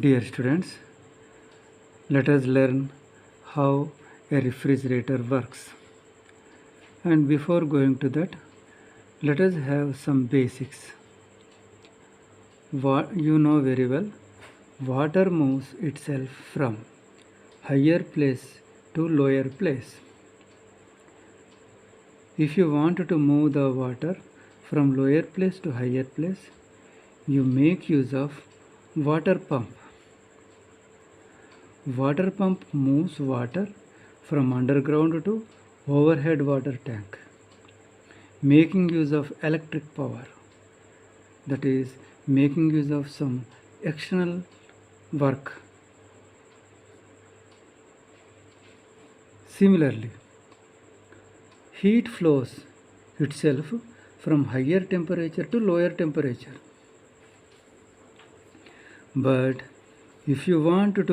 Dear students, let us learn how a refrigerator works. And before going to that, let us have some basics. What you know very well, water moves itself from higher place to lower place. If you want to move the water from lower place to higher place, you make use of water pump. Water pump moves water from underground to overhead water tank, making use of electric power, that is making use of some external work. Similarly, heat flows itself from higher temperature to lower temperature. But if you want to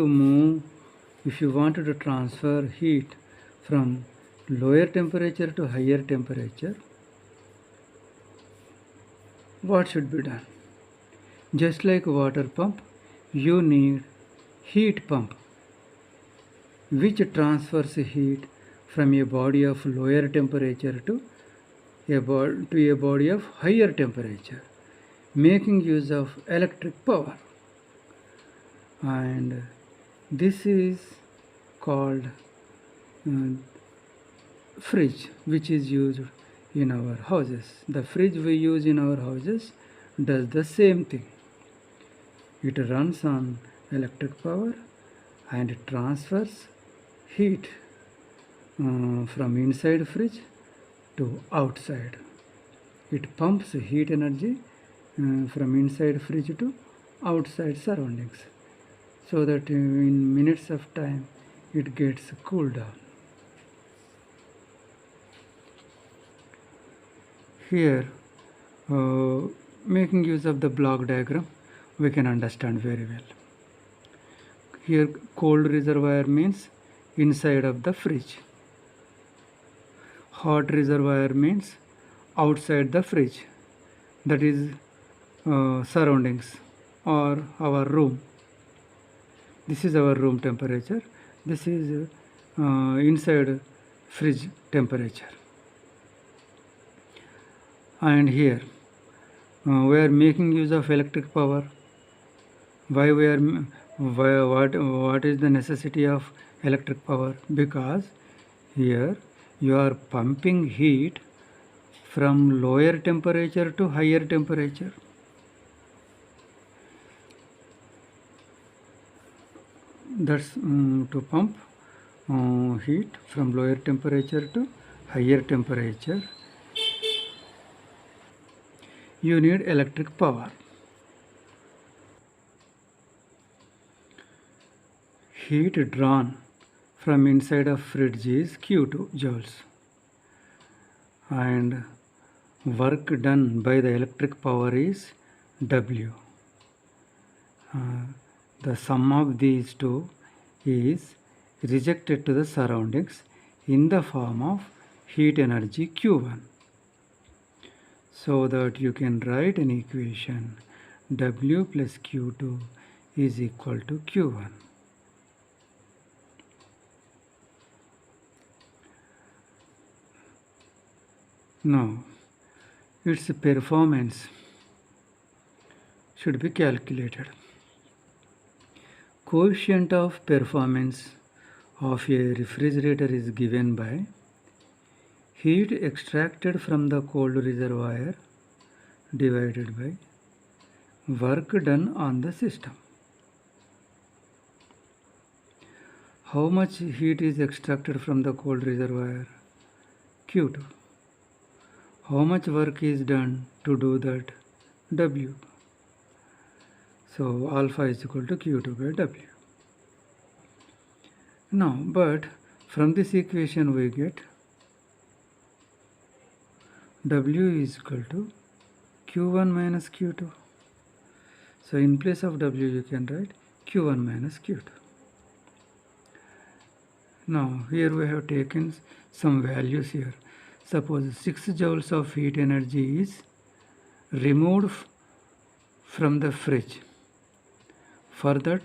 transfer heat from lower temperature to higher temperature, what should be done? Just like water pump, you need heat pump, which transfers heat from a body of lower temperature to a body of higher temperature, making use of electric power. And this is called fridge, which is used in our houses. The fridge we use in our houses does the same thing. It runs on electric power and it transfers heat from inside fridge to outside. It pumps heat energy from inside fridge to outside surroundings, so that in minutes of time it gets cooled down. Here, making use of the block diagram, we can understand very well. Here, cold reservoir means inside of the fridge. Hot reservoir means outside the fridge, that is surroundings or our room. This is our room temperature. This is inside fridge temperature. And here we are making use of electric power. What is the necessity of electric power? Because here you are pumping heat from lower temperature to higher temperature. That's to pump heat from lower temperature to higher temperature, you need electric power. Heat drawn from inside of fridge is Q2 joules, and work done by the electric power is W. The sum of these two is rejected to the surroundings in the form of heat energy Q1, so that you can write an equation W plus Q2 is equal to Q1. Now, its performance should be calculated. Coefficient of performance of a refrigerator is given by heat extracted from the cold reservoir divided by work done on the system. How much heat is extracted from the cold reservoir? Q2. How much work is done to do that? W. So alpha is equal to Q2 by W. Now, but from this equation we get W is equal to Q1 minus Q2. So in place of W you can write Q1 minus Q2. Now here we have taken some values here. Suppose 6 joules of heat energy is removed from the fridge. For that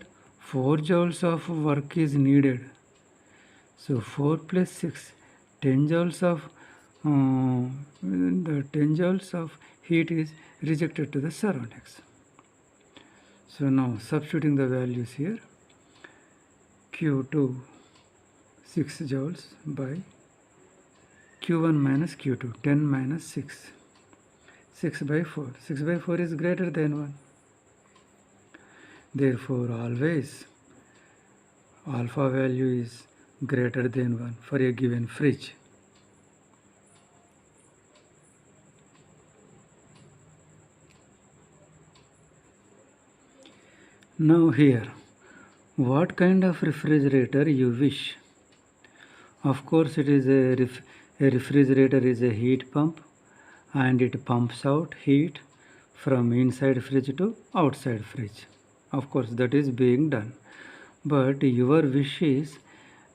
4 joules of work is needed. So 4 plus 6, 10 joules of the 10 joules of heat is rejected to the surroundings. So now substituting the values here, Q2 6 joules by Q1 minus Q2, 10 minus 6, 6 by 4. 6 by 4 is greater than 1. Therefore, always alpha value is greater than 1 for a given fridge. Now here, what kind of refrigerator you wish? Of course, it is a refrigerator is a heat pump, and it pumps out heat from inside fridge to outside fridge. Of course, that is being done. But your wish is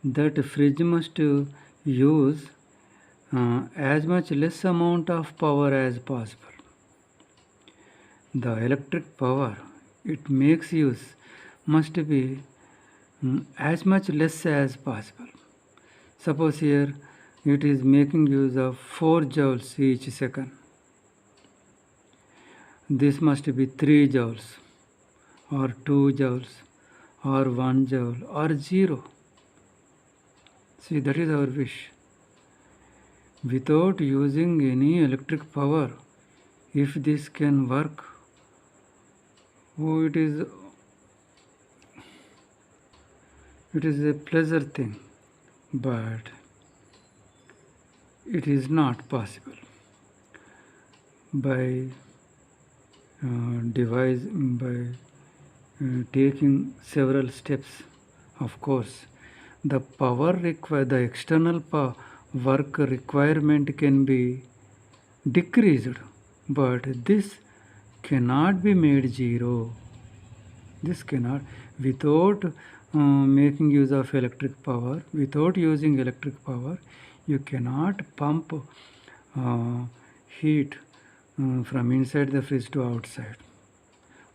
that fridge must use as much less amount of power as possible. The electric power it makes use must be as much less as possible. Suppose here it is making use of 4 joules each second. This must be 3 joules or 2 joules or 1 joule or 0. See, that is our wish. Without using any electric power, if this can work, it is a pleasure thing, but it is not possible. By taking several steps, of course, the external work requirement can be decreased, but this cannot be made 0. This cannot, without making use of electric power, without using electric power, you cannot pump heat from inside the fridge to outside.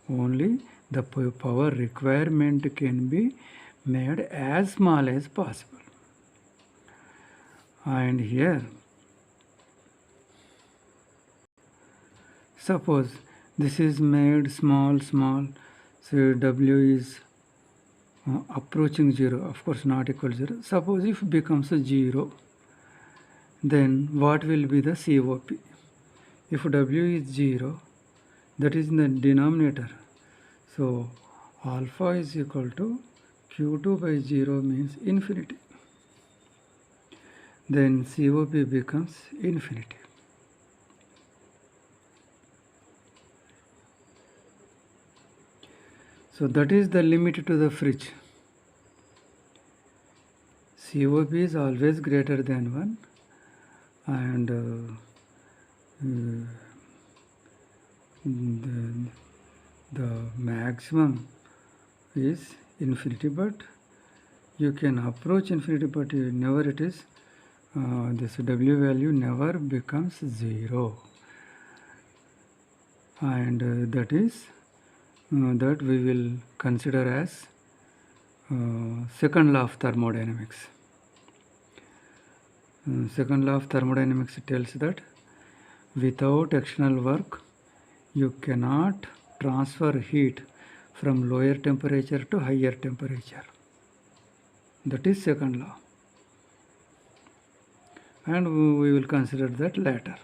Only the power requirement can be made as small as possible. And here, suppose this is made small, so W is approaching 0, of course not equal to 0. Suppose if it becomes 0, then what will be the COP? If W is 0, that is in the denominator. So alpha is equal to Q2 by 0 means infinity. Then COP becomes infinity. So that is the limit to the fridge. COP is always greater than 1, and the maximum is infinity, but you can approach infinity, but never it is this W value never becomes 0, and that is that we will consider as second law of thermodynamics. Second law of thermodynamics tells that without external work you cannot transfer heat from lower temperature to higher temperature. That is second law, and we will consider that later.